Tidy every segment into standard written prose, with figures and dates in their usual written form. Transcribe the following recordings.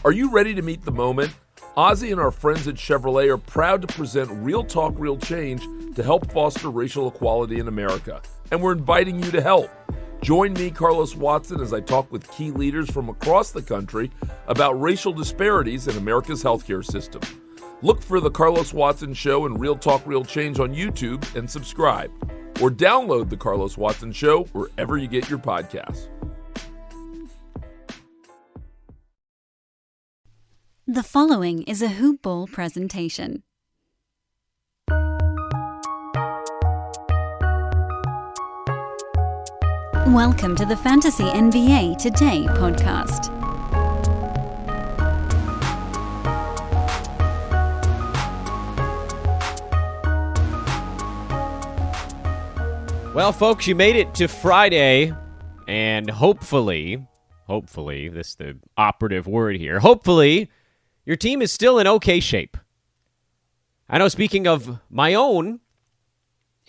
Are you ready to meet the moment? Ozzy and our friends at Chevrolet are proud to present Real Talk, Real Change to help foster racial equality in America. And we're inviting you to help. Join me, Carlos Watson, as I talk with key leaders from across the country about racial disparities in America's healthcare system. Look for The Carlos Watson Show and Real Talk, Real Change on YouTube and subscribe. Or download The Carlos Watson Show wherever you get your podcasts. The following is a Hoop Ball presentation. Welcome to the Fantasy NBA Today podcast. Well, folks, you made it to Friday, and hopefully, this is the operative word here, hopefully, your team is still in okay shape. I know, speaking of my own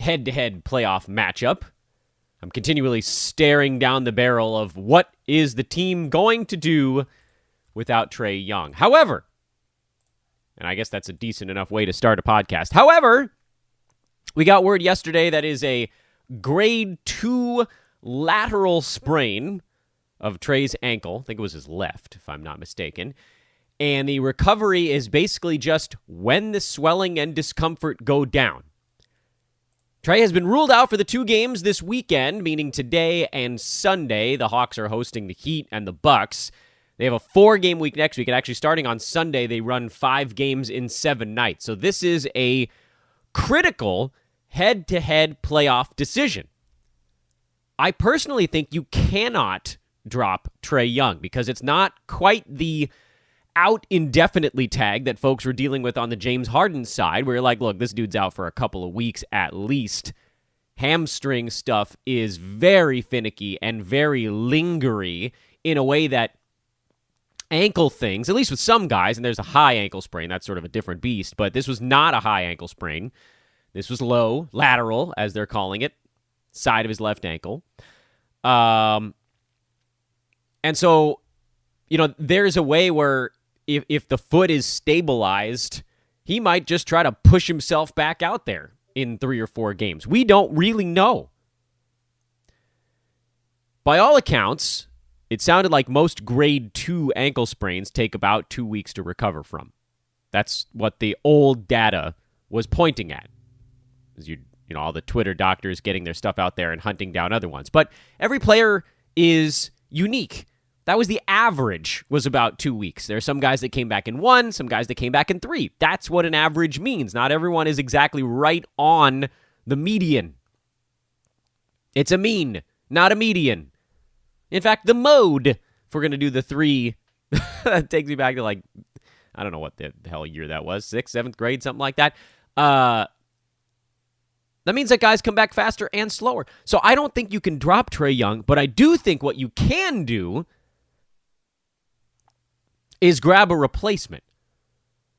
head-to-head playoff matchup, I'm continually staring down the barrel of what is the team going to do without Trae Young. However, and I guess that's a decent enough way to start a podcast. However, we got word yesterday that is a grade 2 lateral sprain of Trae's ankle. I think it was his left, if I'm not mistaken. And the recovery is basically just when the swelling and discomfort go down. Trae has been ruled out for the 2 games this weekend, meaning today and Sunday. The Hawks are hosting the Heat and the Bucks. They have a 4-game week next week, and actually starting on Sunday, they run 5 games in 7 nights. So this is a critical head-to-head playoff decision. I personally think you cannot drop Trae Young because it's not quite the out indefinitely tag that folks were dealing with on the James Harden side, where you're like, look, this dude's out for a couple of weeks at least. Hamstring stuff is very finicky and very lingery in a way that ankle things, at least with some guys, and there's a high ankle sprain, that's sort of a different beast, but this was not a high ankle sprain. This was low, lateral, as they're calling it, side of his left ankle. And so, there's a way where if the foot is stabilized, he might just try to push himself back out there in 3 or 4 games. We don't really know. By all accounts, it sounded like most grade 2 ankle sprains take about 2 weeks to recover from. That's what the old data was pointing at. As all the Twitter doctors getting their stuff out there and hunting down other ones. But every player is unique. That was the average, was about 2 weeks. There are some guys that came back in 1, some guys that came back in 3. That's what an average means. Not everyone is exactly right on the median. It's a mean, not a median. In fact, the mode, if we're going to do the 3, that takes me back to I don't know what the hell year that was, 6th, 7th grade, something like that. That means that guys come back faster and slower. So I don't think you can drop Trae Young, but I do think what you can do is grab a replacement.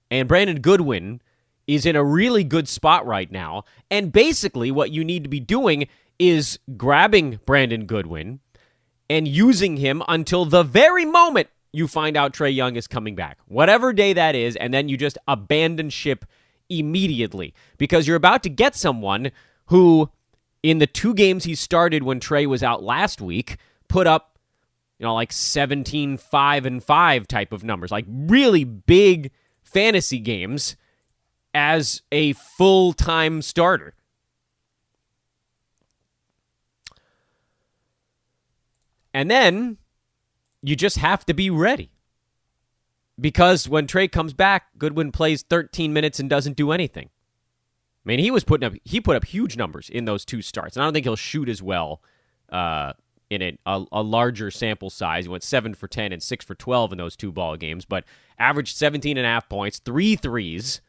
And Brandon Goodwin is in a really good spot right now. And basically what you need to be doing is grabbing Brandon Goodwin and using him until the very moment you find out Trae Young is coming back. Whatever day that is, and then you just abandon ship immediately. Because you're about to get someone who, in the 2 games he started when Trae was out last week, put up 17, 5, and 5 type of numbers, like really big fantasy games as a full-time starter. And then you just have to be ready. Because when Trae comes back, Goodwin plays 13 minutes and doesn't do anything. I mean, he put up huge numbers in those 2 starts, and I don't think he'll shoot as well in a larger sample size. He went 7 for 10 and 6 for 12 in those 2 ball games, but averaged 17.5 points, 3 threes,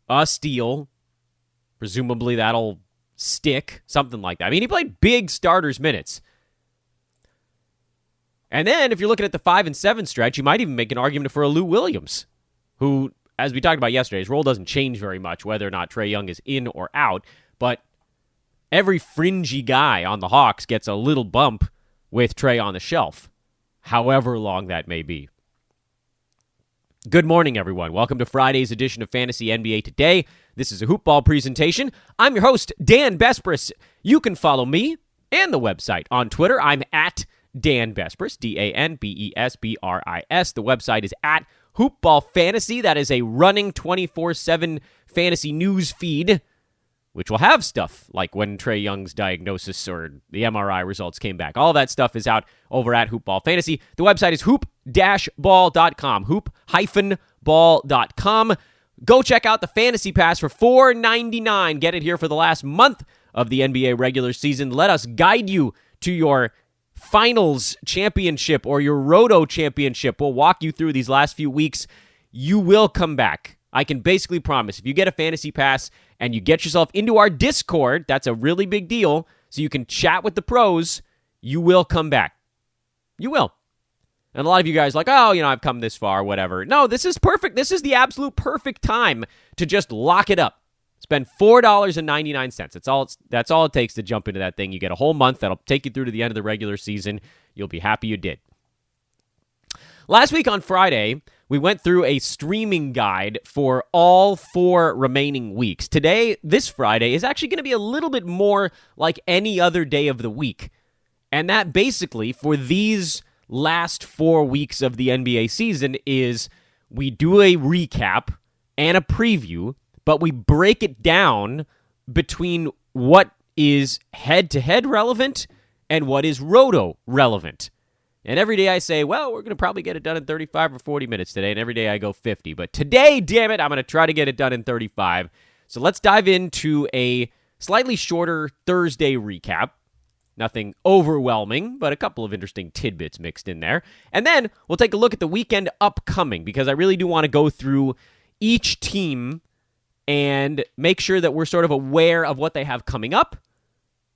a steal. Presumably that'll stick, something like that. I mean, he played big starters minutes. And then if you're looking at the 5 and 7 stretch, you might even make an argument for a Lou Williams, who, as we talked about yesterday, his role doesn't change very much whether or not Trae Young is in or out, but every fringy guy on the Hawks gets a little bump with Trae on the shelf, however long that may be. Good morning, everyone. Welcome to Friday's edition of Fantasy NBA Today. This is a hoopball presentation. I'm your host, Dan Bespris. You can follow me and the website on Twitter. I'm at Dan Bespris, DanBesbris. The website is at Hoopball Fantasy. That is a running 24/7 fantasy news feed, which will have stuff like when Trae Young's diagnosis or the MRI results came back. All that stuff is out over at Hoopball Fantasy. The website is hoop-ball.com, hoop-ball.com. Go check out the Fantasy Pass for $4.99. Get it here for the last month of the NBA regular season. Let us guide you to your finals championship or your roto championship. We'll walk you through these last few weeks. You will come back. I can basically promise if you get a Fantasy Pass and you get yourself into our Discord, that's a really big deal, so you can chat with the pros, you will come back. You will. And a lot of you guys are like, oh, I've come this far, whatever. No, this is perfect. This is the absolute perfect time to just lock it up. Spend $4.99. That's all it takes to jump into that thing. You get a whole month. That'll take you through to the end of the regular season. You'll be happy you did. Last week on Friday, we went through a streaming guide for all 4 remaining weeks. Today, this Friday, is actually going to be a little bit more like any other day of the week. And that basically, for these last 4 weeks of the NBA season, is we do a recap and a preview, but we break it down between what is head-to-head relevant and what is roto relevant. And every day I say, well, we're going to probably get it done in 35 or 40 minutes today, and every day I go 50. But today, damn it, I'm going to try to get it done in 35. So let's dive into a slightly shorter Thursday recap. Nothing overwhelming, but a couple of interesting tidbits mixed in there. And then we'll take a look at the weekend upcoming, because I really do want to go through each team and make sure that we're sort of aware of what they have coming up.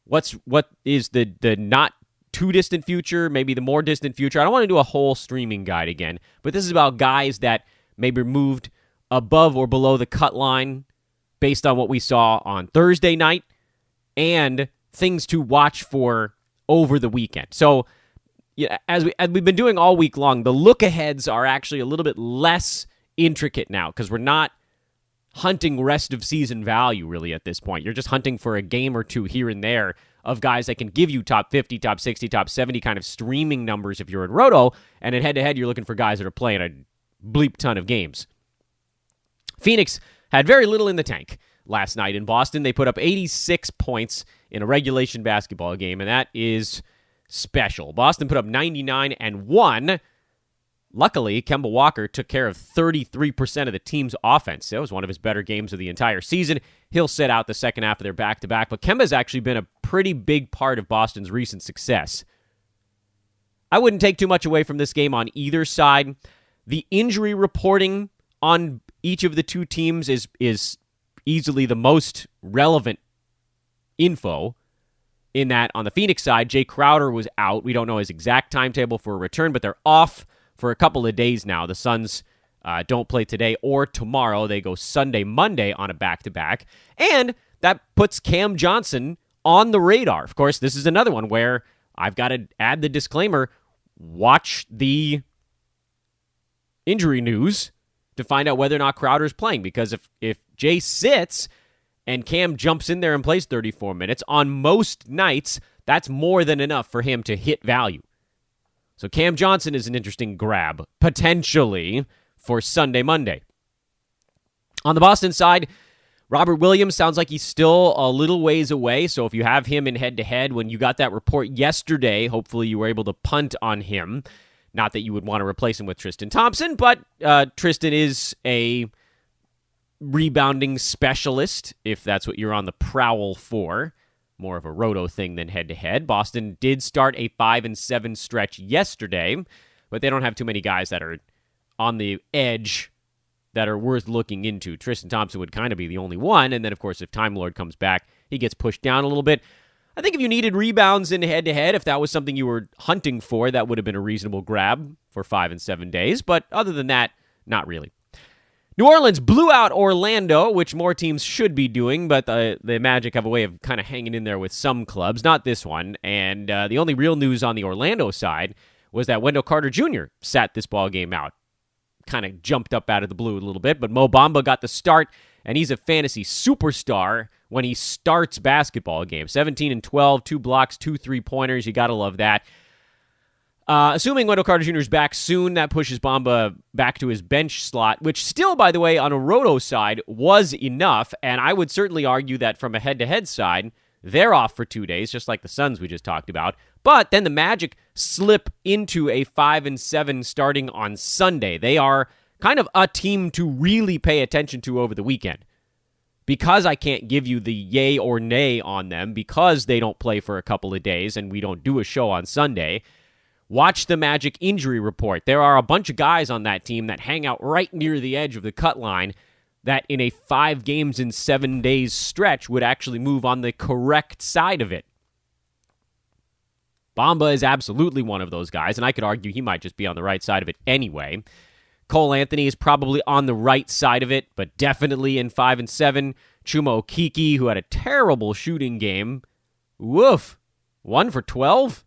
What is the not too distant future, maybe the more distant future. I don't want to do a whole streaming guide again, but this is about guys that maybe moved above or below the cut line based on what we saw on Thursday night and things to watch for over the weekend. So, as we've been doing all week long, the look-aheads are actually a little bit less intricate now because we're not hunting rest of season value really at this point. You're just hunting for a game or two here and there of guys that can give you top 50, top 60, top 70 kind of streaming numbers if you're in Roto, and in head-to-head you're looking for guys that are playing a bleep ton of games. Phoenix had very little in the tank last night in Boston. They put up 86 points in a regulation basketball game, and that is special. Boston put up 99 and won. Luckily, Kemba Walker took care of 33% of the team's offense. That was one of his better games of the entire season. He'll sit out the second half of their back-to-back, but Kemba's actually been a pretty big part of Boston's recent success. I wouldn't take too much away from this game on either side. The injury reporting on each of the two teams is easily the most relevant info, in that on the Phoenix side, Jay Crowder was out. We don't know his exact timetable for a return, but they're off for a couple of days now. The Suns don't play today or tomorrow. They go Sunday, Monday on a back-to-back. And that puts Cam Johnson on the radar. Of course, this is another one where I've got to add the disclaimer, watch the injury news to find out whether or not Crowder's playing. Because if Jay sits and Cam jumps in there and plays 34 minutes, on most nights, that's more than enough for him to hit value. So Cam Johnson is an interesting grab, potentially, for Sunday, Monday. On the Boston side, Robert Williams sounds like he's still a little ways away, so if you have him in head-to-head, when you got that report yesterday, hopefully you were able to punt on him. Not that you would want to replace him with Tristan Thompson, but Tristan is a rebounding specialist, if that's what you're on the prowl for. More of a roto thing than head-to-head. Boston did start a 5-7 stretch yesterday, but they don't have too many guys that are on the edge that are worth looking into. Tristan Thompson would kind of be the only one, and then, of course, if Time Lord comes back, he gets pushed down a little bit. I think if you needed rebounds in head-to-head, if that was something you were hunting for, that would have been a reasonable grab for 5 and 7 days, but other than that, not really. New Orleans blew out Orlando, which more teams should be doing, but the Magic have a way of kind of hanging in there with some clubs, not this one. And the only real news on the Orlando side was that Wendell Carter Jr. sat this ball game out. kind of jumped up out of the blue a little bit, but Mo Bamba got the start, and he's a fantasy superstar when he starts basketball games. 17 and 12, 2 blocks, 2 3-pointers. You got to love that. Assuming Wendell Carter Jr. is back soon, that pushes Bamba back to his bench slot, which still, by the way, on a roto side was enough, and I would certainly argue that from a head-to-head side, they're off for 2 days, just like the Suns we just talked about. But then the Magic slip into a 5-7 starting on Sunday. They are kind of a team to really pay attention to over the weekend. Because I can't give you the yay or nay on them, because they don't play for a couple of days and we don't do a show on Sunday, watch the Magic injury report. There are a bunch of guys on that team that hang out right near the edge of the cut line that in a 5 games in 7 days stretch would actually move on the correct side of it. Bamba is absolutely one of those guys, and I could argue he might just be on the right side of it anyway. Cole Anthony is probably on the right side of it, but definitely in 5 and 7. Chuma Okeke, who had a terrible shooting game. Woof. 1 for 12?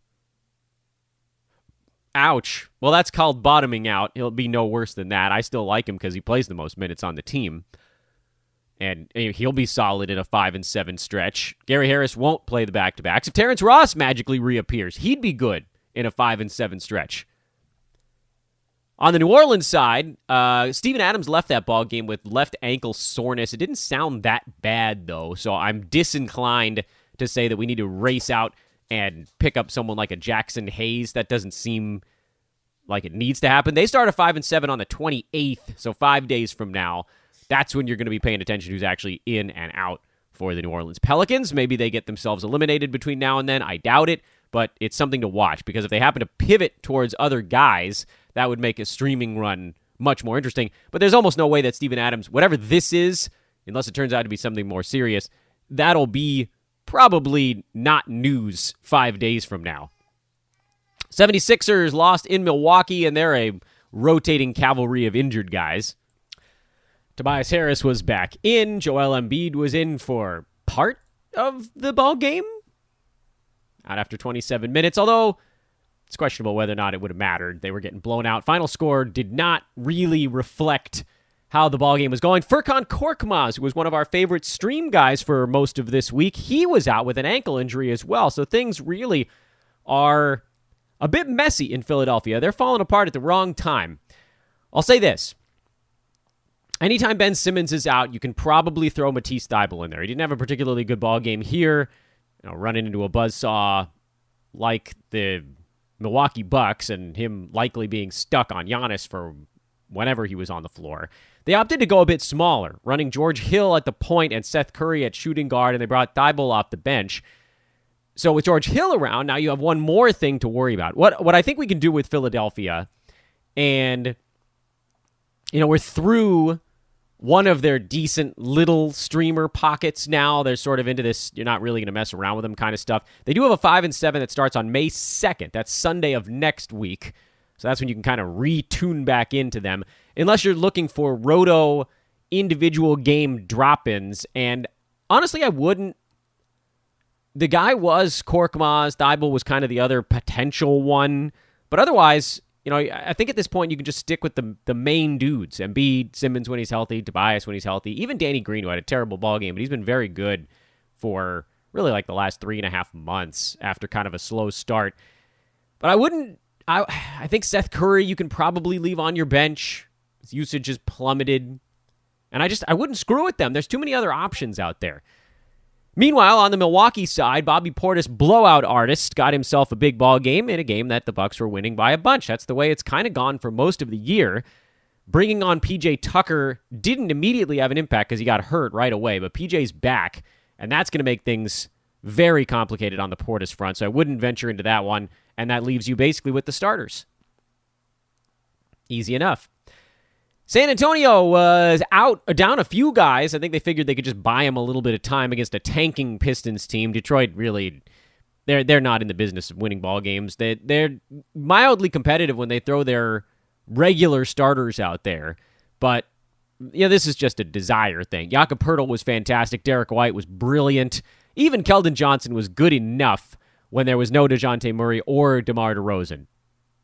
Ouch. Well, that's called bottoming out. He'll be no worse than that. I still like him because he plays the most minutes on the team. And he'll be solid in a 5 and 7 stretch. Gary Harris won't play the back-to-backs. If Terrence Ross magically reappears, he'd be good in a 5 and 7 stretch. On the New Orleans side, Steven Adams left that ball game with left ankle soreness. It didn't sound that bad, though, so I'm disinclined to say that we need to race out and pick up someone like a Jackson Hayes. That doesn't seem like it needs to happen. They start a 5 and 7 on the 28th, so 5 days from now. That's when you're going to be paying attention who's actually in and out for the New Orleans Pelicans. Maybe they get themselves eliminated between now and then. I doubt it, but it's something to watch because if they happen to pivot towards other guys, that would make a streaming run much more interesting. But there's almost no way that Steven Adams, whatever this is, unless it turns out to be something more serious, that'll be probably not news 5 days from now. 76ers lost in Milwaukee, and they're a rotating cavalry of injured guys. Tobias Harris was back in. Joel Embiid was in for part of the ball game. Out after 27 minutes, although it's questionable whether or not it would have mattered. They were getting blown out. Final score did not really reflect how the ball game was going. Furkan Korkmaz, who was one of our favorite stream guys for most of this week, he was out with an ankle injury as well. So things really are a bit messy in Philadelphia. They're falling apart at the wrong time. I'll say this. Anytime Ben Simmons is out, you can probably throw Matisse Thybulle in there. He didn't have a particularly good ball game here, running into a buzzsaw like the Milwaukee Bucks and him likely being stuck on Giannis for whenever he was on the floor. They opted to go a bit smaller, running George Hill at the point and Seth Curry at shooting guard, and they brought Thybulle off the bench. So with George Hill around, now you have one more thing to worry about. What I think we can do with Philadelphia, and we're through one of their decent little streamer pockets now. They're sort of into this, you're not really going to mess around with them kind of stuff. They do have a 5 and 7 that starts on May 2nd. That's Sunday of next week. So that's when you can kind of retune back into them. Unless you're looking for roto individual game drop-ins. And honestly, I wouldn't. The guy was Korkmaz. Thybulle was kind of the other potential one. But otherwise, I think at this point you can just stick with the main dudes. Embiid, Simmons when he's healthy, Tobias when he's healthy. Even Danny Green, who had a terrible ball game, but he's been very good for really like the last 3.5 months after kind of a slow start. But I think Seth Curry you can probably leave on your bench. His usage is plummeted. And I wouldn't screw with them. There's too many other options out there. Meanwhile, on the Milwaukee side, Bobby Portis, blowout artist, got himself a big ball game in a game that the Bucks were winning by a bunch. That's the way it's kind of gone for most of the year. Bringing on PJ Tucker didn't immediately have an impact because he got hurt right away, but PJ's back, and that's going to make things very complicated on the Portis front, so I wouldn't venture into that one, and that leaves you basically with the starters. Easy enough. San Antonio was down a few guys. I think they figured they could just buy him a little bit of time against a tanking Pistons team. Detroit really, they're not in the business of winning ball games. They're mildly competitive when they throw their regular starters out there. But this is just a desire thing. Jakob Poeltl was fantastic. Derek White was brilliant. Even Keldon Johnson was good enough when there was no DeJounte Murray or DeMar DeRozan.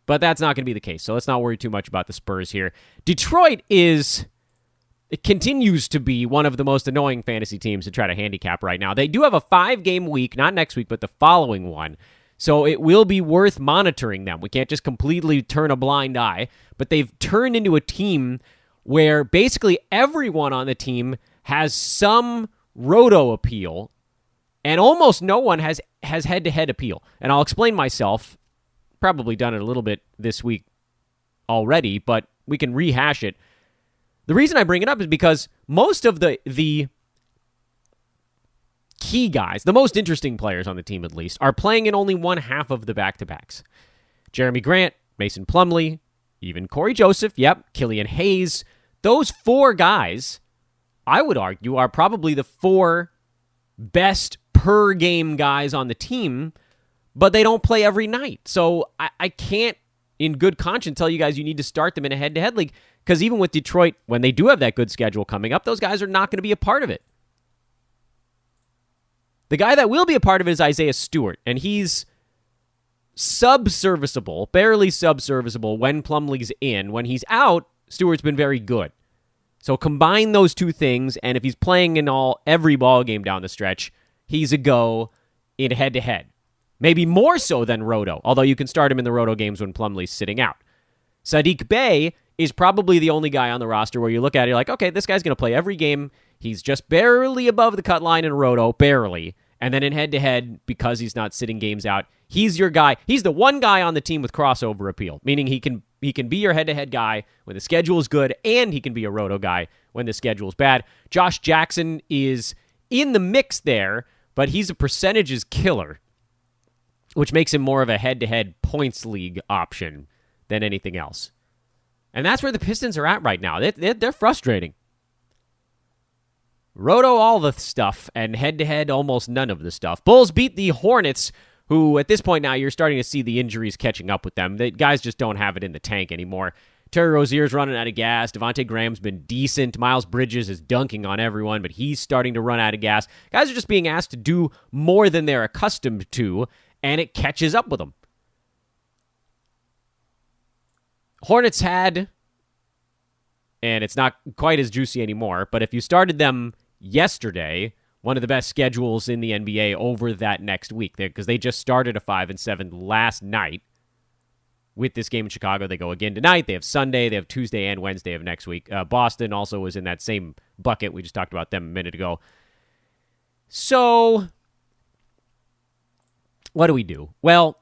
But that's not going to be the case, so let's not worry too much about the Spurs here. Detroit it continues to be one of the most annoying fantasy teams to try to handicap right now. They do have a 5-game week, not next week, but the following one. So it will be worth monitoring them. We can't just completely turn a blind eye, but they've turned into a team where basically everyone on the team has some roto appeal, and almost no one has head-to-head appeal. And I'll explain myself. Probably done it a little bit this week already, but we can rehash it. The reason I bring it up is because most of the key guys, the most interesting players on the team at least, are playing in only one half of the back-to-backs. Jeremy Grant, Mason Plumlee, even Corey Joseph, Killian Hayes. Those 4 guys, I would argue, are probably the 4 best per-game guys on the team, but they don't play every night. So I can't, in good conscience, tell you guys you need to start them in a head-to-head league, because even with Detroit, when they do have that good schedule coming up, those guys are not going to be a part of it. The guy that will be a part of it is Isaiah Stewart, and he's sub-serviceable, barely sub-serviceable when Plumlee's in. When he's out, Stewart's been very good. So combine those two things, and if he's playing in every ball game down the stretch, he's a go in head-to-head. Maybe more so than Roto, although you can start him in the Roto games when Plumlee's sitting out. Sadiq Bey is probably the only guy on the roster where you look at it, you're like, okay, this guy's going to play every game. He's just barely above the cut line in Roto, barely. And then in head-to-head, because he's not sitting games out, he's your guy. He's the one guy on the team with crossover appeal, meaning he can be your head-to-head guy when the schedule is good, and he can be a Roto guy when the schedule is bad. Josh Jackson is in the mix there, but he's a percentages killer, which makes him more of a head-to-head points league option than anything else. And that's where the Pistons are at right now. They're frustrating. Roto all the stuff, and head-to-head almost none of the stuff. Bulls beat the Hornets, who at this point now you're starting to see the injuries catching up with them. The guys just don't have it in the tank anymore. Terry Rozier's running out of gas. Devontae Graham's been decent. Miles Bridges is dunking on everyone, but he's starting to run out of gas. Guys are just being asked to do more than they're accustomed to, and it catches up with them. Hornets had, and it's not quite as juicy anymore, but if you started them yesterday, one of the best schedules in the NBA over that next week, because they just started a 5-7 last night. With this game in Chicago, they go again tonight. They have Sunday, they have Tuesday and Wednesday of next week. Boston also was in that same bucket. We just talked about them a minute ago. So, what do we do? Well,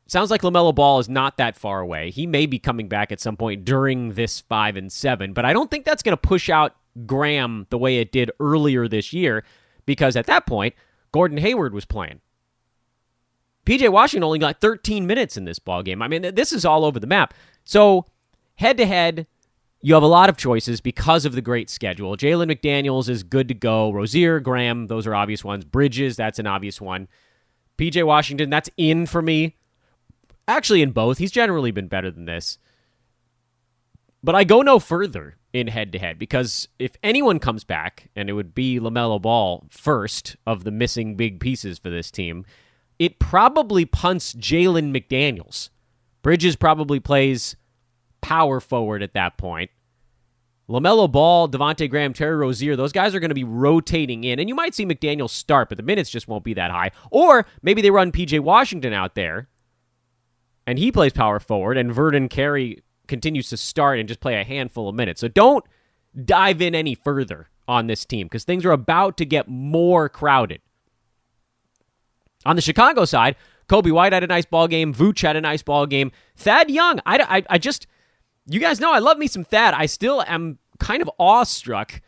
sounds like LaMelo Ball is not that far away. He may be coming back at some point during this 5-7, but I don't think that's going to push out Graham the way it did earlier this year, because at that point, Gordon Hayward was playing. P.J. Washington only got 13 minutes in this ballgame. I mean, this is all over the map. So, head-to-head, you have a lot of choices because of the great schedule. Jalen McDaniels is good to go. Rozier, Graham, those are obvious ones. Bridges, that's an obvious one. P.J. Washington, that's in for me. Actually, in both. He's generally been better than this. But I go no further in head-to-head, because if anyone comes back, and it would be LaMelo Ball first of the missing big pieces for this team, it probably punts Jalen McDaniels. Bridges probably plays power forward at that point. LaMelo Ball, Devontae Graham, Terry Rozier, those guys are going to be rotating in, and you might see McDaniels start, but the minutes just won't be that high. Or maybe they run P.J. Washington out there, and he plays power forward, and Vernon Carey continues to start and just play a handful of minutes. So don't dive in any further on this team, because things are about to get more crowded. On the Chicago side, Kobe White had a nice ball game. Vooch had a nice ball game. Thad Young, I just, you guys know I love me some Thad. I still am kind of awestruck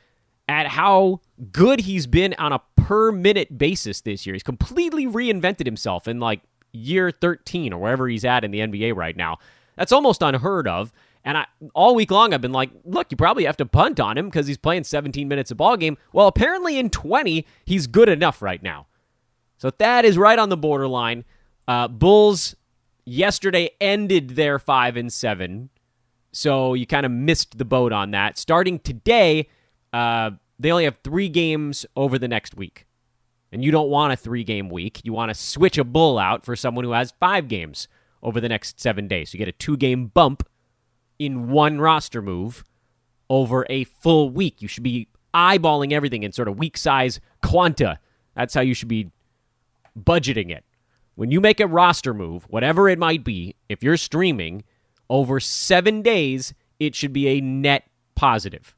at how good he's been on a per-minute basis this year. He's completely reinvented himself in like year 13 or wherever he's at in the NBA right now. That's almost unheard of. And all week long I've been like, look, you probably have to punt on him because he's playing 17 minutes a ball game. Well, apparently in 20, he's good enough right now. So that is right on the borderline. Bulls yesterday ended their 5-7, so you kind of missed the boat on that. Starting today, they only have 3 games over the next week. And you don't want a 3-game week. You want to switch a Bull out for someone who has 5 games over the next 7 days. So you get a 2-game bump in one roster move over a full week. You should be eyeballing everything in sort of week size quanta. That's how you should be budgeting it. When you make a roster move, whatever it might be, if you're streaming over 7 days, it should be a net positive.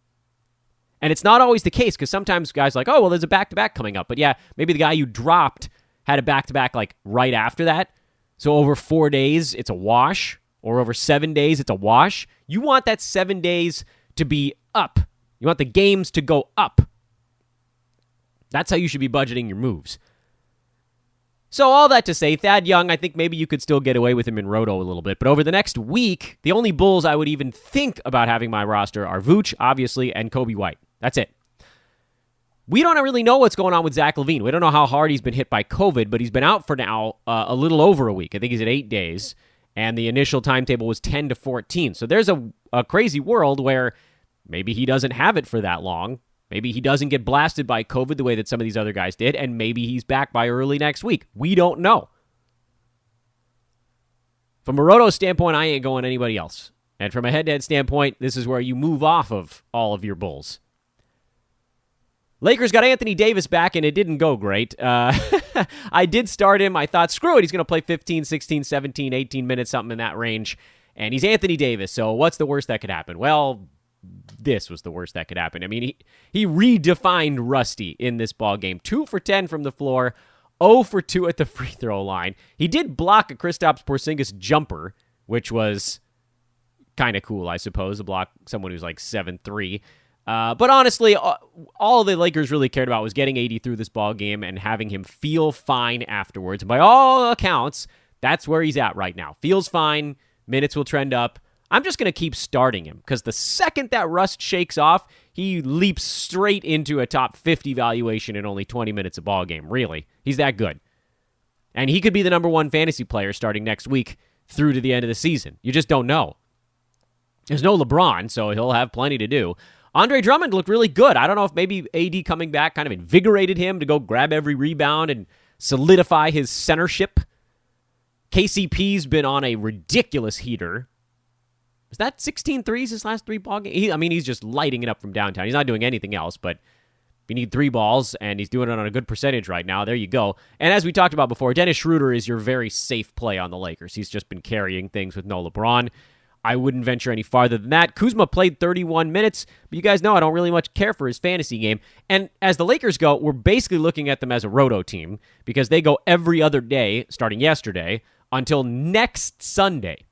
And it's not always the case, because sometimes guys are like, oh, well, there's a back-to-back coming up. But yeah, maybe the guy you dropped had a back-to-back like right after that. So over 4 days, it's a wash. Or over 7 days, it's a wash. You want that 7 days to be up. You want the games to go up. That's how you should be budgeting your moves. So all that to say, Thad Young, I think maybe you could still get away with him in Roto a little bit. But over the next week, the only Bulls I would even think about having my roster are Vooch, obviously, and Kobe White. That's it. We don't really know what's going on with Zach LaVine. We don't know how hard he's been hit by COVID, but he's been out for now a little over a week. I think he's at 8 days, and the initial timetable was 10 to 14. So there's a crazy world where maybe he doesn't have it for that long. Maybe he doesn't get blasted by COVID the way that some of these other guys did, and maybe he's back by early next week. We don't know. From a Roto standpoint, I ain't going anybody else. And from a head-to-head standpoint, this is where you move off of all of your Bulls. Lakers got Anthony Davis back, and it didn't go great. I did start him. I thought, screw it, he's going to play 15, 16, 17, 18 minutes, something in that range. And he's Anthony Davis, so what's the worst that could happen? Well, this was the worst that could happen. I mean, he redefined Rusty in this ball game. 2 for 10 from the floor, 0 for 2 at the free throw line. He did block a Kristaps Porzingis jumper, which was kind of cool, I suppose, to block someone who's like 7'3". But honestly, all the Lakers really cared about was getting AD through this ball game and having him feel fine afterwards. And by all accounts, that's where he's at right now. Feels fine. Minutes will trend up. I'm just going to keep starting him because the second that rust shakes off, he leaps straight into a top 50 valuation in only 20 minutes a ball game. Really. He's that good. And he could be the number 1 fantasy player starting next week through to the end of the season. You just don't know. There's no LeBron, so he'll have plenty to do. Andre Drummond looked really good. I don't know if maybe AD coming back kind of invigorated him to go grab every rebound and solidify his centership. KCP's been on a ridiculous heater. Is that 16 threes his last 3 ball games? He's just lighting it up from downtown. He's not doing anything else, but if you need 3 balls, and he's doing it on a good percentage right now, there you go. And as we talked about before, Dennis Schroeder is your very safe play on the Lakers. He's just been carrying things with no LeBron. I wouldn't venture any farther than that. Kuzma played 31 minutes, but you guys know I don't really much care for his fantasy game. And as the Lakers go, we're basically looking at them as a roto team because they go every other day, starting yesterday, until next Sunday.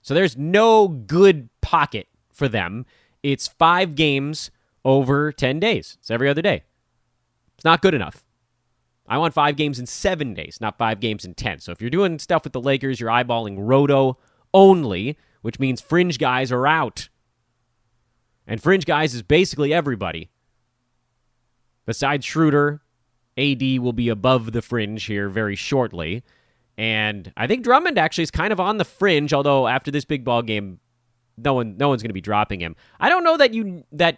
So there's no good pocket for them. It's 5 games over 10 days. It's every other day. It's not good enough. I want 5 games in 7 days, not 5 games in 10. So if you're doing stuff with the Lakers, you're eyeballing roto only, which means fringe guys are out. And fringe guys is basically everybody. Besides Schroeder, AD will be above the fringe here very shortly. And I think Drummond actually is kind of on the fringe, although after this big ball game, no one's going to be dropping him. I don't know that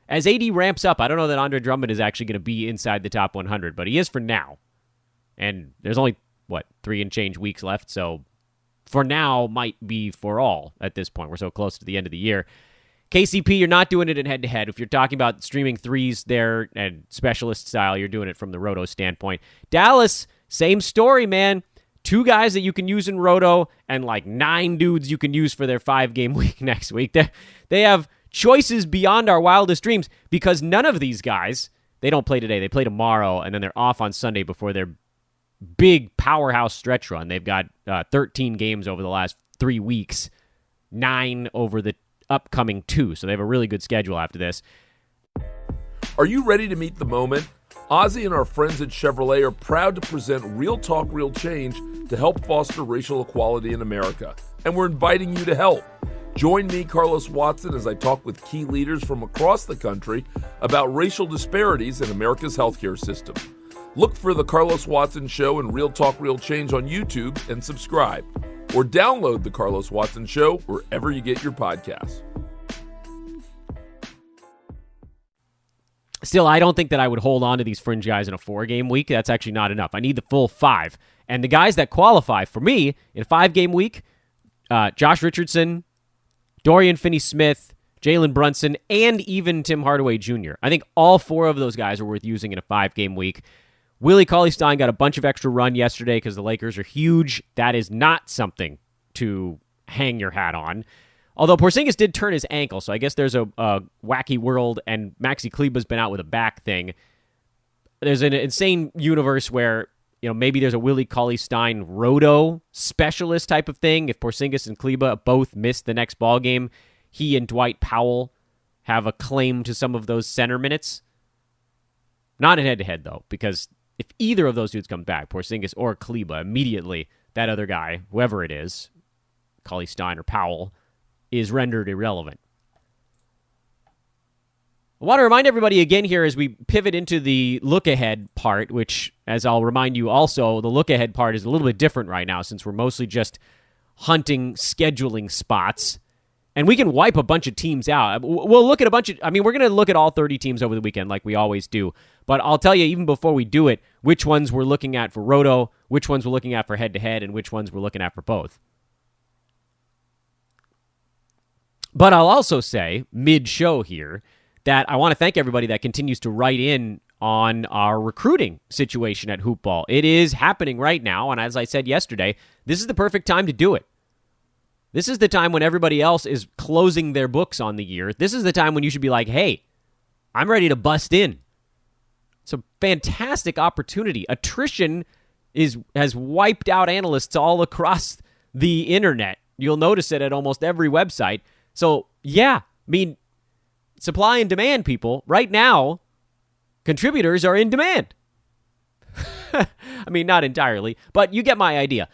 as AD ramps up, I don't know that Andre Drummond is actually going to be inside the top 100, but he is for now. And there's only, 3 and change weeks left, so for now might be for all at this point. We're so close to the end of the year. KCP, you're not doing it in head-to-head. If you're talking about streaming threes there and specialist style, you're doing it from the roto standpoint. Dallas, same story, man. 2 guys that you can use in roto and 9 dudes you can use for their 5-game week next week. They have choices beyond our wildest dreams because none of these guys, they don't play today. They play tomorrow, and then they're off on Sunday before their big powerhouse stretch run. They've got 13 games over the last 3 weeks, 9 over the upcoming 2. So they have a really good schedule after this. Are you ready to meet the moment? Ozzy and our friends at Chevrolet are proud to present Real Talk, Real Change to help foster racial equality in America. And we're inviting you to help. Join me, Carlos Watson, as I talk with key leaders from across the country about racial disparities in America's healthcare system. Look for The Carlos Watson Show and Real Talk, Real Change on YouTube and subscribe. Or download The Carlos Watson Show wherever you get your podcasts. Still, I don't think that I would hold on to these fringe guys in a 4-game week. That's actually not enough. I need the full 5. And the guys that qualify for me in a 5-game week, Josh Richardson, Dorian Finney-Smith, Jalen Brunson, and even Tim Hardaway Jr. I think all 4 of those guys are worth using in a 5-game week. Willie Cauley-Stein got a bunch of extra run yesterday because the Lakers are huge. That is not something to hang your hat on. Although Porzingis did turn his ankle, so I guess there's a wacky world, and Maxi Kleber's been out with a back thing. There's an insane universe where maybe there's a Willie Cauley-Stein roto specialist type of thing. If Porzingis and Kleber both miss the next ball game, he and Dwight Powell have a claim to some of those center minutes. Not in head-to-head, though, because if either of those dudes come back, Porzingis or Kleber, immediately that other guy, whoever it is, Cauley-Stein or Powell, is rendered irrelevant. I want to remind everybody again here as we pivot into the look-ahead part, which, as I'll remind you also, the look-ahead part is a little bit different right now since we're mostly just hunting scheduling spots. And we can wipe a bunch of teams out. We'll look at we're going to look at all 30 teams over the weekend like we always do. But I'll tell you, even before we do it, which ones we're looking at for roto, which ones we're looking at for head-to-head, and which ones we're looking at for both. But I'll also say, mid-show here, that I want to thank everybody that continues to write in on our recruiting situation at Hoopball. It is happening right now, and as I said yesterday, this is the perfect time to do it. This is the time when everybody else is closing their books on the year. This is the time when you should be like, hey, I'm ready to bust in. It's a fantastic opportunity. Attrition has wiped out analysts all across the internet. You'll notice it at almost every website. So, yeah, supply and demand, people. Right now, contributors are in demand. Not entirely, but you get my idea.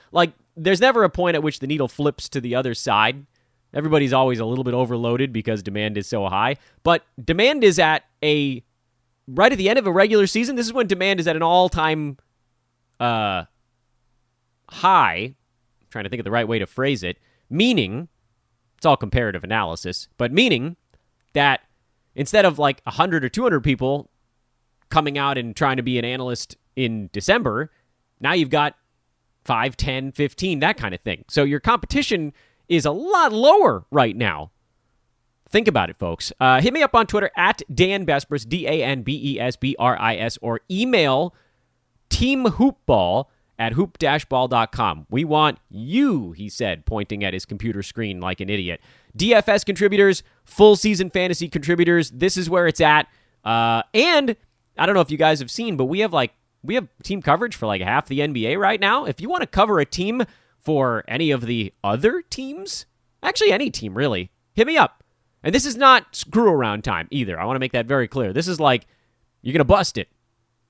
There's never a point at which the needle flips to the other side. Everybody's always a little bit overloaded because demand is so high. But demand is right at the end of a regular season, this is when demand is at an all-time high. I'm trying to think of the right way to phrase it. Meaning, it's all comparative analysis, but meaning that instead of 100 or 200 people coming out and trying to be an analyst in December, now you've got 5, 10, 15, that kind of thing. So your competition is a lot lower right now. Think about it, folks. Hit me up on Twitter at Dan Besbris, DANBESBRIS, or email teamhoopball@hoop-ball.com. We want you, he said, pointing at his computer screen like an idiot. DFS contributors, full season fantasy contributors, this is where it's at. And I don't know if you guys have seen, but we have team coverage for half the NBA right now. If you want to cover a team for any of the other teams, actually any team really, hit me up. And this is not screw around time either. I want to make that very clear. This is you're going to bust it.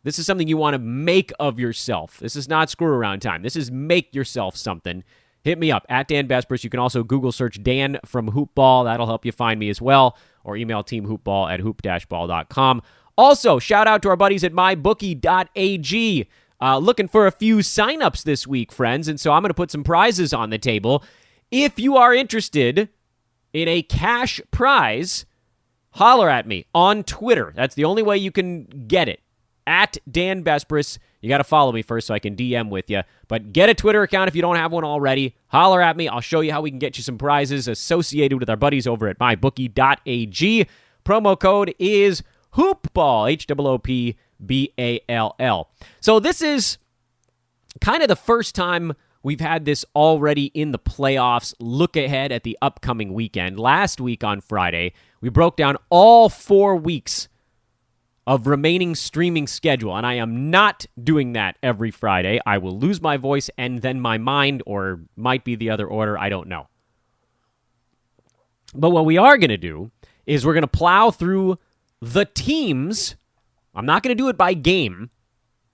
This is something you want to make of yourself. This is not screw around time. This is make yourself something. Hit me up at Dan Besbris. You can also Google search Dan from Hoopball. That'll help you find me as well. Or email teamhoopball@hoop-ball.com. Also, shout out to our buddies at mybookie.ag. Looking for a few signups this week, friends. And so I'm going to put some prizes on the table. If you are interested in a cash prize, holler at me on Twitter. That's the only way you can get it. At Dan Besbris. You got to follow me first so I can DM with you. But get a Twitter account if you don't have one already. Holler at me. I'll show you how we can get you some prizes associated with our buddies over at mybookie.ag. Promo code is HOOPBALL, HOOPBALL. So this is kind of the first time we've had this already in the playoffs. Look ahead at the upcoming weekend. Last week on Friday, we broke down all 4 weeks of remaining streaming schedule, and I am not doing that every Friday. I will lose my voice and then my mind, or might be the other order, I don't know. But what we are going to do is we're going to plow through the teams. I'm not going to do it by game.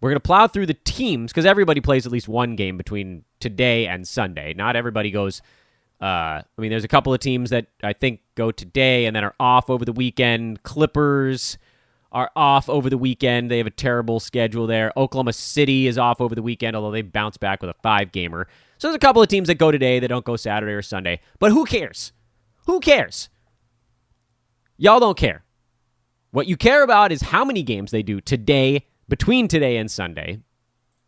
We're going to plow through the teams, because everybody plays at least one game between today and Sunday. Not everybody goes... there's a couple of teams that I think go today and then are off over the weekend. Clippers are off over the weekend. They have a terrible schedule there. Oklahoma City is off over the weekend, although they bounce back with a 5-gamer. So there's a couple of teams that go today that don't go Saturday or Sunday. But who cares? Who cares? Y'all don't care. What you care about is how many games they do today, between today and Sunday.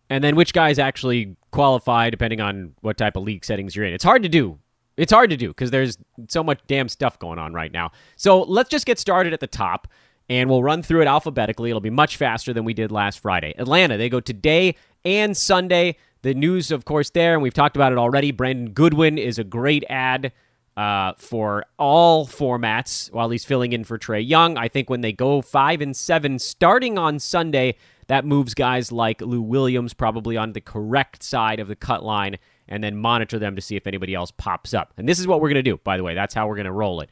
and then which guys actually qualify depending on what type of league settings you're in. It's hard to do. It's hard to do because there's so much damn stuff going on right now. So let's just get started at the top, and we'll run through it alphabetically. It'll be much faster than we did last Friday. Atlanta, they go today and Sunday. The news, of course, there, and we've talked about it already. Brandon Goodwin is a great add for all formats while he's filling in for Trae Young. I think when they go 5 and 7 starting on Sunday, that moves guys like Lou Williams probably on the correct side of the cut line, and then monitor them to see if anybody else pops up. And this is what we're going to do, by the way. That's how we're going to roll it.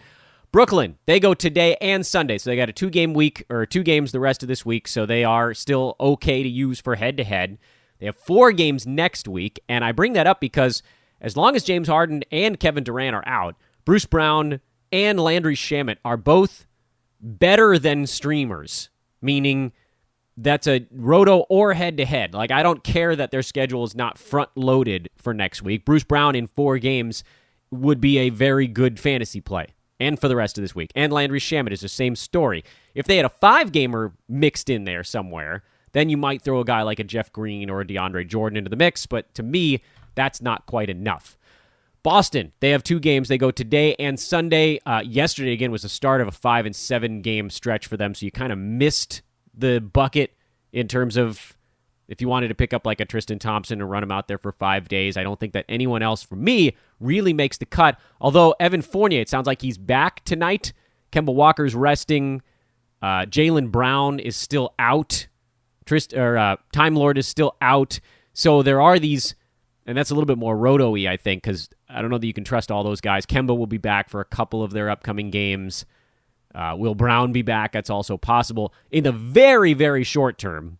Brooklyn, they go today and Sunday, so they got a 2-game week, or 2 games the rest of this week, so they are still okay to use for head-to-head. They have 4 games next week, and I bring that up because as long as James Harden and Kevin Durant are out, Bruce Brown and Landry Shamet are both better than streamers, meaning that's a roto or head-to-head. Like, I don't care that their schedule is not front-loaded for next week. Bruce Brown in 4 games would be a very good fantasy play, and for the rest of this week. And Landry Shamet is the same story. If they had a 5-gamer mixed in there somewhere, then you might throw a guy like a Jeff Green or a DeAndre Jordan into the mix, but to me, that's not quite enough. Boston, they have 2 games. They go today and Sunday. Yesterday, again, was the start of a 5 and 7 game stretch for them, so you kind of missed the bucket in terms of if you wanted to pick up like a Tristan Thompson and run him out there for 5 days. I don't think that anyone else, for me, really makes the cut. Although Evan Fournier, it sounds like he's back tonight. Kemba Walker's resting. Jaylen Brown is still out. Time Lord is still out. So there are these, and that's a little bit more roto-y, I think, because I don't know that you can trust all those guys. Kemba will be back for a couple of their upcoming games. Will Brown be back? That's also possible. In the very, very short term,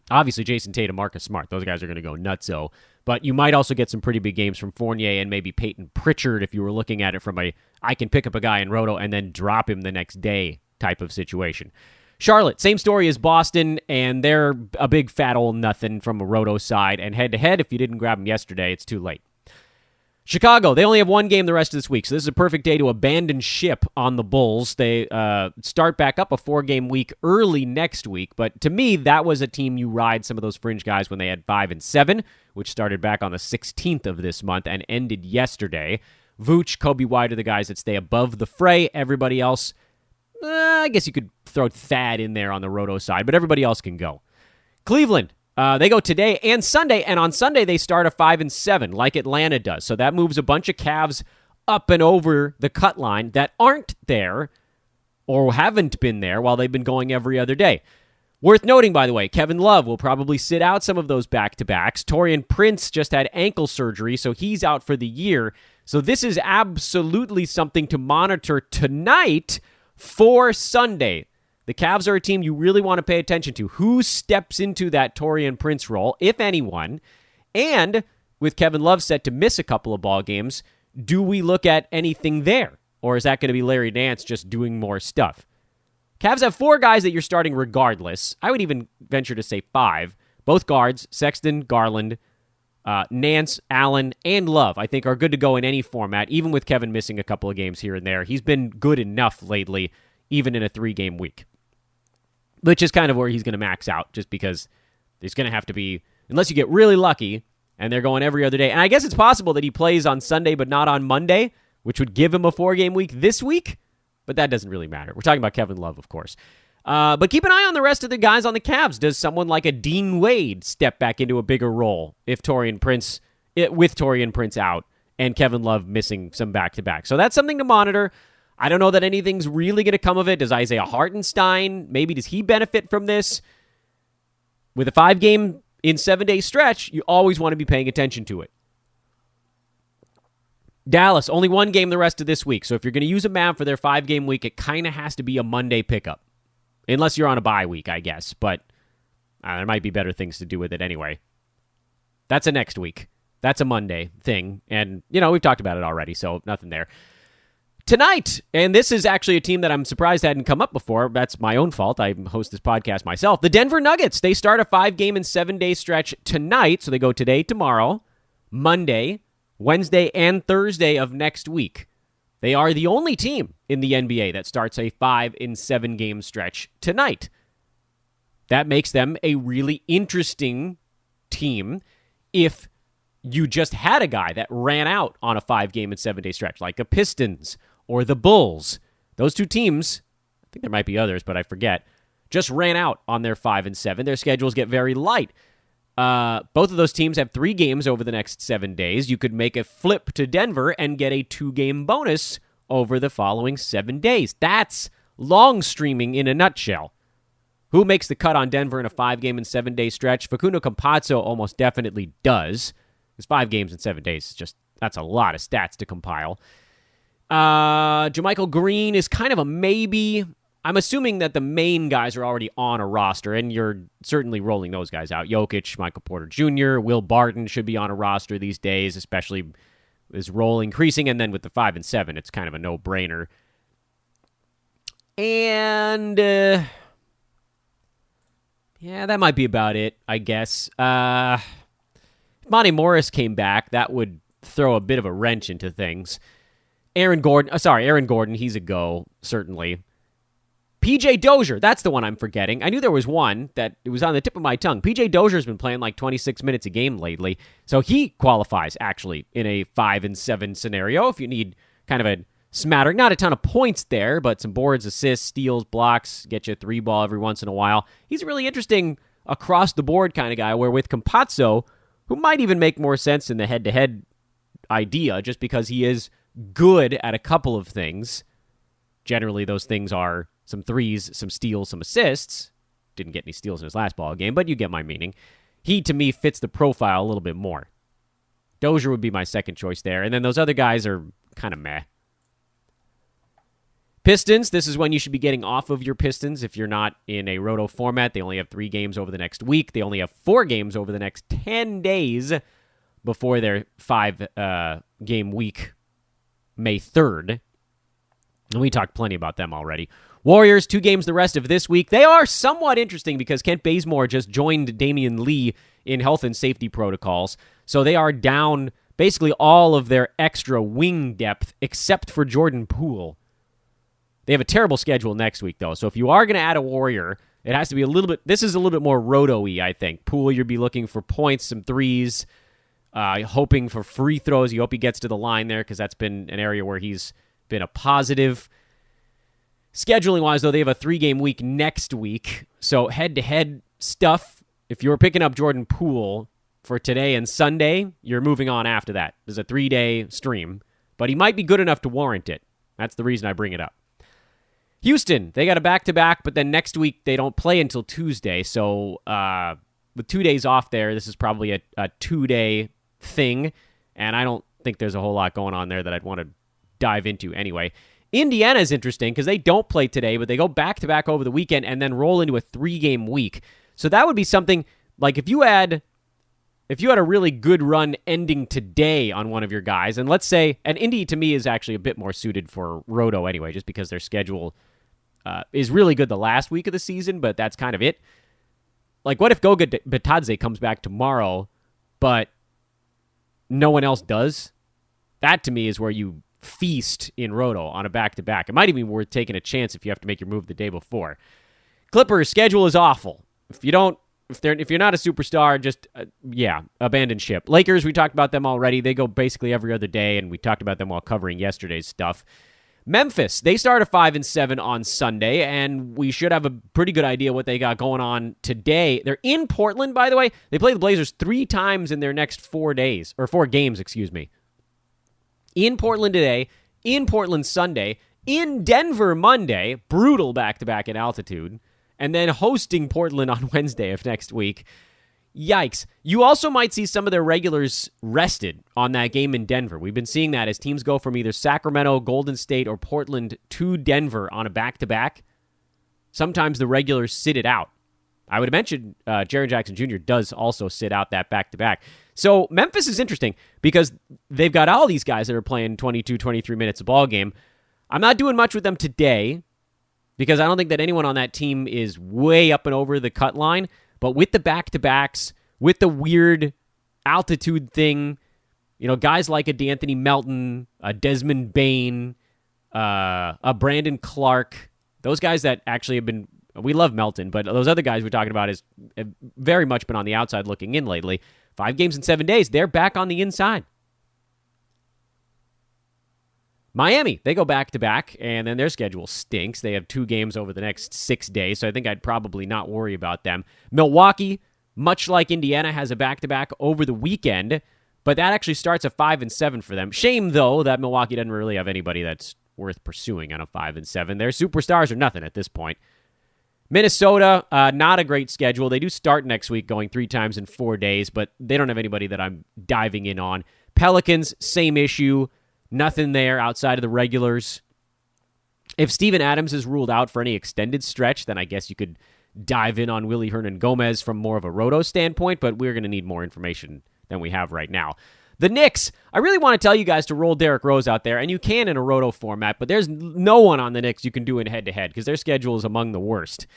obviously Jason Tatum, Marcus Smart, those guys are going to go nutso. But you might also get some pretty big games from Fournier and maybe Peyton Pritchard if you were looking at it from I can pick up a guy in roto and then drop him the next day type of situation. Charlotte, same story as Boston, and they're a big fat old nothing from a roto side. And head-to-head, if you didn't grab them yesterday, it's too late. Chicago, they only have 1 game the rest of this week, so this is a perfect day to abandon ship on the Bulls. They start back up a 4-game week early next week, but to me, that was a team you ride some of those fringe guys when they had 5 and 7, which started back on the 16th of this month and ended yesterday. Vooch, Kobe White are the guys that stay above the fray. Everybody else, I guess you could throw Thad in there on the roto side, but everybody else can go. Cleveland, they go today and Sunday, and on Sunday they start a 5 and 7 like Atlanta does. So that moves a bunch of Cavs up and over the cut line that aren't there or haven't been there while they've been going every other day. Worth noting, by the way, Kevin Love will probably sit out some of those back-to-backs. Taurean Prince just had ankle surgery, so he's out for the year. So this is absolutely something to monitor tonight for Sunday. The Cavs are a team you really want to pay attention to. Who steps into that Taurean Prince role, if anyone? And with Kevin Love set to miss a couple of ball games, do we look at anything there? Or is that going to be Larry Nance just doing more stuff? Cavs have 4 guys that you're starting regardless. I would even venture to say 5. Both guards, Sexton, Garland, Nance, Allen, and Love, I think are good to go in any format, even with Kevin missing a couple of games here and there. He's been good enough lately, even in a 3-game week. Which is kind of where he's going to max out, just because there's going to have to be, unless you get really lucky, and they're going every other day. And I guess it's possible that he plays on Sunday but not on Monday, which would give him a 4-game week this week, but that doesn't really matter. We're talking about Kevin Love, of course. But keep an eye on the rest of the guys on the Cavs. Does someone like a Dean Wade step back into a bigger role if with Taurean Prince out and Kevin Love missing some back-to-back? So that's something to monitor. I don't know that anything's really going to come of it. Does Isaiah Hartenstein, maybe does he benefit from this? With a 5-game in 7-day stretch, you always want to be paying attention to it. Dallas, only 1 game the rest of this week. So if you're going to use a map for their 5-game week, it kind of has to be a Monday pickup. Unless you're on a bye week, I guess. But there might be better things to do with it anyway. That's a next week. That's a Monday thing. And, we've talked about it already, so nothing there. Tonight, and this is actually a team that I'm surprised hadn't come up before. That's my own fault. I host this podcast myself. The Denver Nuggets, they start a 5-game and 7-day stretch tonight. So they go today, tomorrow, Monday, Wednesday, and Thursday of next week. They are the only team in the NBA that starts a 5 and 7 game stretch tonight. That makes them a really interesting team if you just had a guy that ran out on a 5-game and 7-day stretch, like the Pistons or the Bulls. Those two teams, I think there might be others, but I forget, just ran out on their 5 and 7. Their schedules get very light. Both of those teams have 3 games over the next 7 days. You could make a flip to Denver and get a 2-game bonus over the following 7 days. That's long streaming in a nutshell. Who makes the cut on Denver in a 5-game and 7-day stretch? Facundo Campazzo almost definitely does. Because 5 games in 7 days is that's a lot of stats to compile. Jermichael Green is kind of a maybe. I'm assuming that the main guys are already on a roster, and you're certainly rolling those guys out. Jokic, Michael Porter Jr., Will Barton should be on a roster these days, especially as role increasing, and then with the 5 and 7, it's kind of a no-brainer. And, yeah, that might be about it, I guess. If Monty Morris came back, that would throw a bit of a wrench into things. Aaron Gordon, he's a go, certainly. PJ Dozier, that's the one I'm forgetting. I knew there was one that it was on the tip of my tongue. PJ Dozier's been playing like 26 minutes a game lately, so he qualifies, actually, in a 5 and 7 scenario. If you need kind of a smattering, not a ton of points there, but some boards, assists, steals, blocks, get you a 3-ball every once in a while. He's a really interesting across-the-board kind of guy, where with Campazzo, who might even make more sense in the head-to-head idea, just because he is good at a couple of things. Generally, those things are some threes, some steals, some assists. Didn't get any steals in his last ball game, but you get my meaning. He, to me, fits the profile a little bit more. Dozier would be my second choice there, and then those other guys are kind of meh. Pistons, this is when you should be getting off of your Pistons if you're not in a roto format. They only have 3 games over the next week. They only have 4 games over the next 10 days before their 5-game week, May 3rd. And we talked plenty about them already. Warriors, 2 games the rest of this week. They are somewhat interesting because Kent Bazemore just joined Damian Lee in health and safety protocols. So they are down basically all of their extra wing depth except for Jordan Poole. They have a terrible schedule next week, though. So if you are going to add a Warrior, it has to be a little bit... This is a little bit more roto-y, I think. Poole, you'll be looking for points, some threes, hoping for free throws. You hope he gets to the line there because that's been an area where he's been a positive. Scheduling-wise, though, they have a 3-game week next week. So head-to-head stuff, if you're picking up Jordan Poole for today and Sunday, you're moving on after that. There's a 3-day stream. But he might be good enough to warrant it. That's the reason I bring it up. Houston, they got a back-to-back, but then next week they don't play until Tuesday. So with 2 days off there, this is probably a 2-day thing. And I don't think there's a whole lot going on there that I'd want to dive into anyway. Indiana is interesting because they don't play today, but they go back-to-back over the weekend and then roll into a 3-game week. So that would be something like if you had a really good run ending today on one of your guys, and let's say, and Indy to me is actually a bit more suited for roto anyway, just because their schedule is really good the last week of the season, but that's kind of it. Like, what if Goga Bitadze comes back tomorrow, but no one else does? That to me is where you feast in roto on a back-to-back. It might even be worth taking a chance if you have to make your move the day before. Clippers' schedule is awful. If you're not a superstar, just abandon ship. Lakers, we talked about them already. They go basically every other day, and we talked about them while covering yesterday's stuff. Memphis, they start a 5 and 7 on Sunday, and we should have a pretty good idea what they got going on today. They're in Portland, by the way. They play the Blazers 3 times in their next 4 games, In Portland today, in Portland Sunday, in Denver Monday, brutal back-to-back in altitude, and then hosting Portland on Wednesday of next week. Yikes. You also might see some of their regulars rested on that game in Denver. We've been seeing that as teams go from either Sacramento, Golden State, or Portland to Denver on a back-to-back. Sometimes the regulars sit it out. I would mention Jaren Jackson Jr. does also sit out that back-to-back. So Memphis is interesting because they've got all these guys that are playing 22, 23 minutes a ball game. I'm not doing much with them today because I don't think that anyone on that team is way up and over the cut line. But with the back-to-backs, with the weird altitude thing, guys like a D'Anthony Melton, a Desmond Bane, a Brandon Clark, those guys that actually have been We love Melton, but those other guys we're talking about have very much been on the outside looking in lately. 5 games in 7 days, they're back on the inside. Miami, they go back-to-back, and then their schedule stinks. They have 2 games over the next 6 days, so I think I'd probably not worry about them. Milwaukee, much like Indiana, has a back-to-back over the weekend, but that actually starts at 5-7 for them. Shame, though, that Milwaukee doesn't really have anybody that's worth pursuing on a 5-7. Their superstars are nothing at this point. Minnesota, not a great schedule. They do start next week going 3 times in 4 days, but they don't have anybody that I'm diving in on. Pelicans, same issue. Nothing there outside of the regulars. If Steven Adams is ruled out for any extended stretch, then I guess you could dive in on Willie Hernan-Gomez from more of a roto standpoint, but we're going to need more information than we have right now. The Knicks, I really want to tell you guys to roll Derrick Rose out there, and you can in a roto format, but there's no one on the Knicks you can do in head-to-head because their schedule is among the worst.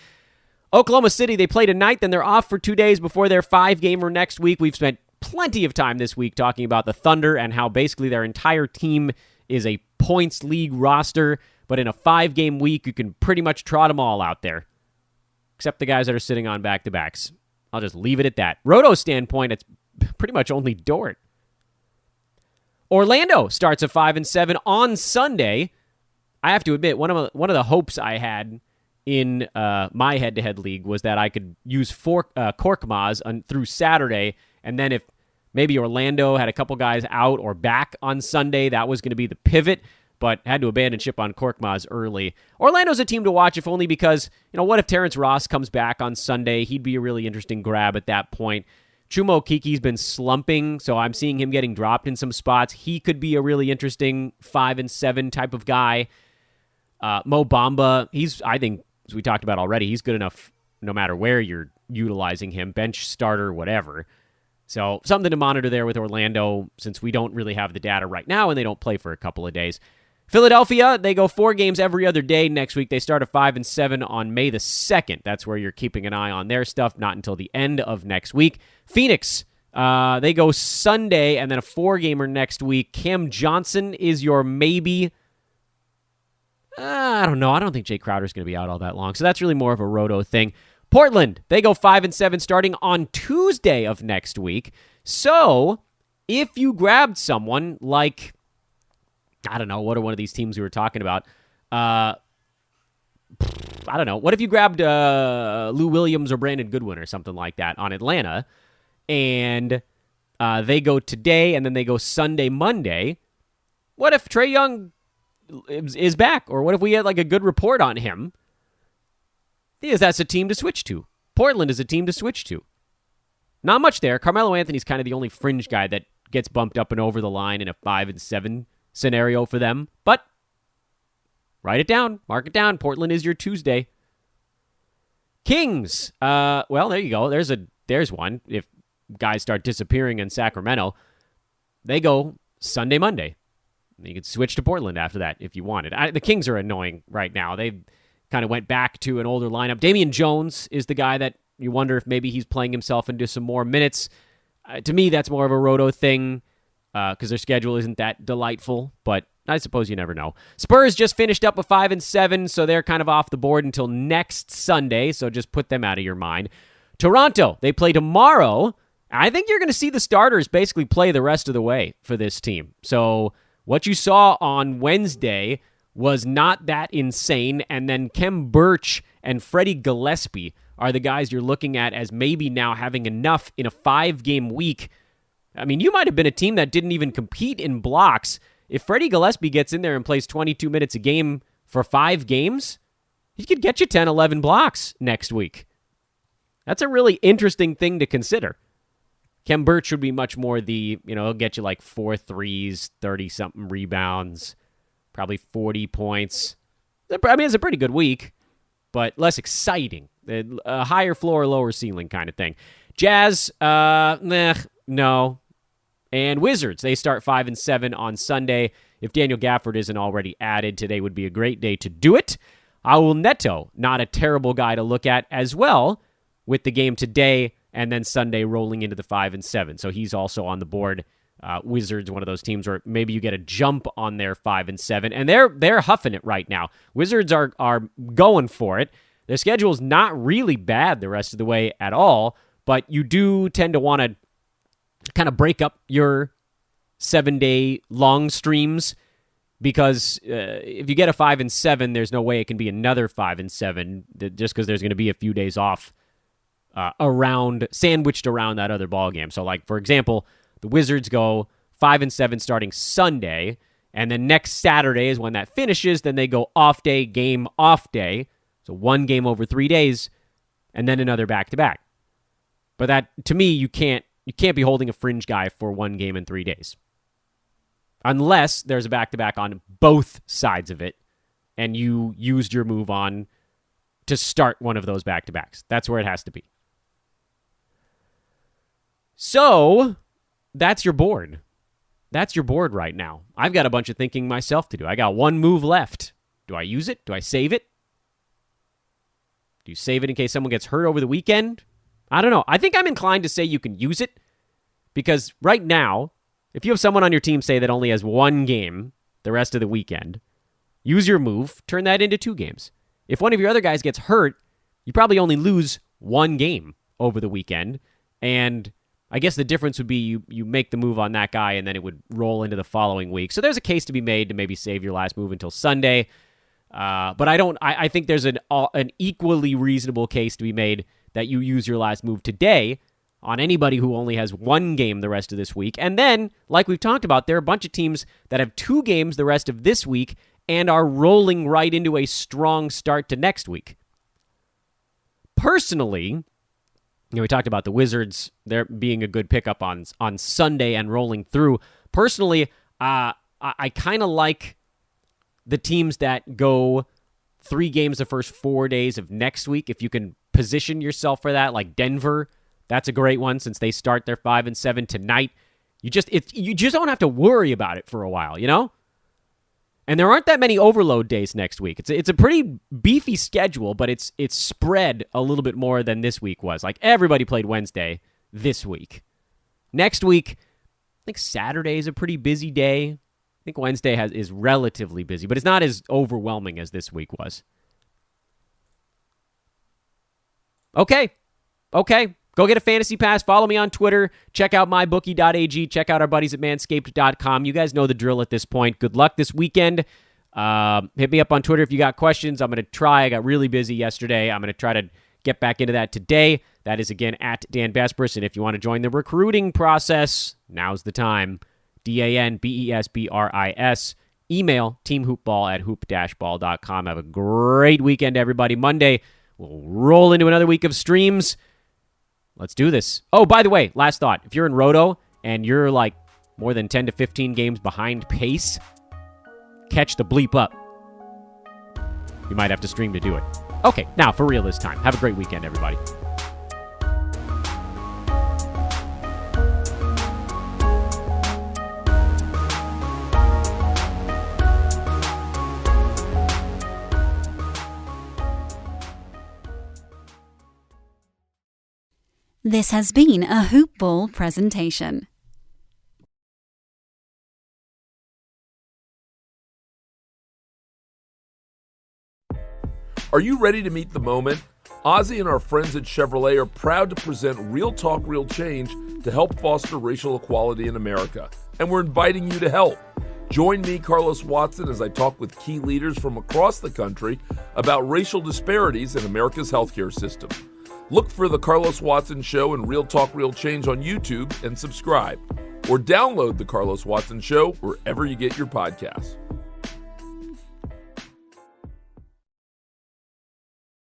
Oklahoma City, they play tonight, then they're off for 2 days before their 5-gamer next week. We've spent plenty of time this week talking about the Thunder and how basically their entire team is a points league roster, but in a 5-game week, you can pretty much trot them all out there, except the guys that are sitting on back-to-backs. I'll just leave it at that. Roto standpoint, it's pretty much only Dort. Orlando starts at 5-7 on Sunday. I have to admit, one of the hopes I had in my head-to-head league was that I could use Korkmaz through Saturday, and then if maybe Orlando had a couple guys out or back on Sunday, that was going to be the pivot, but had to abandon ship on Korkmaz early. Orlando's a team to watch, if only because, what if Terrence Ross comes back on Sunday? He'd be a really interesting grab at that point. Chumo Kiki's been slumping, so I'm seeing him getting dropped in some spots. He could be a really interesting 5-7 type of guy. Mo Bamba, I think, as we talked about already, he's good enough no matter where you're utilizing him, bench starter, whatever. So something to monitor there with Orlando since we don't really have the data right now and they don't play for a couple of days. Philadelphia, they go 4 games every other day next week. They start at 5-7 on May the 2nd. That's where you're keeping an eye on their stuff, not until the end of next week. Phoenix, they go Sunday and then a 4-gamer next week. Cam Johnson is your maybe. I don't know. I don't think Jay Crowder's going to be out all that long. So that's really more of a roto thing. Portland, they go 5-7 starting on Tuesday of next week. So if you grabbed someone like, I don't know, what are one of these teams we were talking about? I don't know. What if you grabbed Lou Williams or Brandon Goodwin or something like that on Atlanta, and they go today and then they go Sunday, Monday? What if Trae Young is back? Or what if we had like a good report on him? Because that's a team to switch to. Portland is a team to switch to. Not much there. Carmelo Anthony's kind of the only fringe guy that gets bumped up and over the line in a 5-7 scenario for them. But write it down. Mark it down. Portland is your Tuesday. Kings. Well, there you go. There's one. If guys start disappearing in Sacramento, they go Sunday, Monday. You could switch to Portland after that if you wanted. The Kings are annoying right now. They kind of went back to an older lineup. Damian Jones is the guy that you wonder if maybe he's playing himself into some more minutes. To me, that's more of a roto thing because their schedule isn't that delightful, but I suppose you never know. Spurs just finished up a 5-7, so they're kind of off the board until next Sunday, so just put them out of your mind. Toronto, they play tomorrow. I think you're going to see the starters basically play the rest of the way for this team. So what you saw on Wednesday was not that insane, and then Kem Birch and Freddie Gillespie are the guys you're looking at as maybe now having enough in a 5-game week. I mean, you might have been a team that didn't even compete in blocks. If Freddie Gillespie gets in there and plays 22 minutes a game for 5 games, he could get you 10, 11 blocks next week. That's a really interesting thing to consider. Kem Birch would be much more he'll get you like 4 threes, 30-something rebounds, probably 40 points. I mean, it's a pretty good week, but less exciting. A higher floor, lower ceiling kind of thing. Jazz, no. And Wizards, they start 5-7 on Sunday. If Daniel Gafford isn't already added, today would be a great day to do it. Raul Neto, not a terrible guy to look at as well, with the game today and then Sunday rolling into the 5-7. So he's also on the board. Wizards, one of those teams where maybe you get a jump on their 5-7, and they're huffing it right now. Wizards are going for it. Their schedule is not really bad the rest of the way at all, but you do tend to want to kind of break up your 7-day long streams because if you get a 5-7, there's no way it can be another 5-7 just because there's going to be a few days off sandwiched around that other ball game. So, like, for example, the Wizards go 5-7 starting Sunday, and then next Saturday is when that finishes. Then they go off day, game, off day. So one game over 3 days, and then another back-to-back. But that, to me, you can't be holding a fringe guy for one game in 3 days. Unless there's a back-to-back on both sides of it, and you used your move on to start one of those back-to-backs. That's where it has to be. So, that's your board. That's your board right now. I've got a bunch of thinking myself to do. I got one move left. Do I use it? Do I save it? Do you save it in case someone gets hurt over the weekend? I don't know. I think I'm inclined to say you can use it because right now, if you have someone on your team, say, that only has one game the rest of the weekend, use your move, turn that into 2 games. If one of your other guys gets hurt, you probably only lose 1 game over the weekend, and I guess the difference would be you make the move on that guy, and then it would roll into the following week. So there's a case to be made to maybe save your last move until Sunday. But I think there's an equally reasonable case to be made that you use your last move today on anybody who only has 1 game the rest of this week. And then, like we've talked about, there are a bunch of teams that have 2 games the rest of this week and are rolling right into a strong start to next week. Personally, we talked about the Wizards, there being a good pickup on Sunday and rolling through. Personally, I kind of like the teams that go 3 games the first 4 days of next week. If you can position yourself for that, like Denver, that's a great one since they start their 5-7 tonight. You just don't have to worry about it for a while, you know? And there aren't that many overload days next week. It's a pretty beefy schedule, but it's spread a little bit more than this week was. Like, everybody played Wednesday this week. Next week, I think Saturday is a pretty busy day. I think Wednesday is relatively busy, but it's not as overwhelming as this week was. Okay. Go get a fantasy pass. Follow me on Twitter. Check out mybookie.ag. Check out our buddies at manscaped.com. You guys know the drill at this point. Good luck this weekend. Hit me up on Twitter if you got questions. I'm going to try. I got really busy yesterday. I'm going to try to get back into that today. That is, again, at Dan Besbris. And if you want to join the recruiting process, now's the time. DANBESBRIS. Email teamhoopball@hoop-ball.com. Have a great weekend, everybody. Monday, we'll roll into another week of streams. Let's do this. Oh, by the way, last thought. If you're in Roto and you're like more than 10 to 15 games behind pace, catch the bleep up. You might have to stream to do it. Okay, now for real this time. Have a great weekend, everybody. This has been a Hoop Ball presentation. Are you ready to meet the moment? Ozzy and our friends at Chevrolet are proud to present Real Talk, Real Change to help foster racial equality in America. And we're inviting you to help. Join me, Carlos Watson, as I talk with key leaders from across the country about racial disparities in America's healthcare system. Look for The Carlos Watson Show and Real Talk, Real Change on YouTube and subscribe. Or download The Carlos Watson Show wherever you get your podcasts.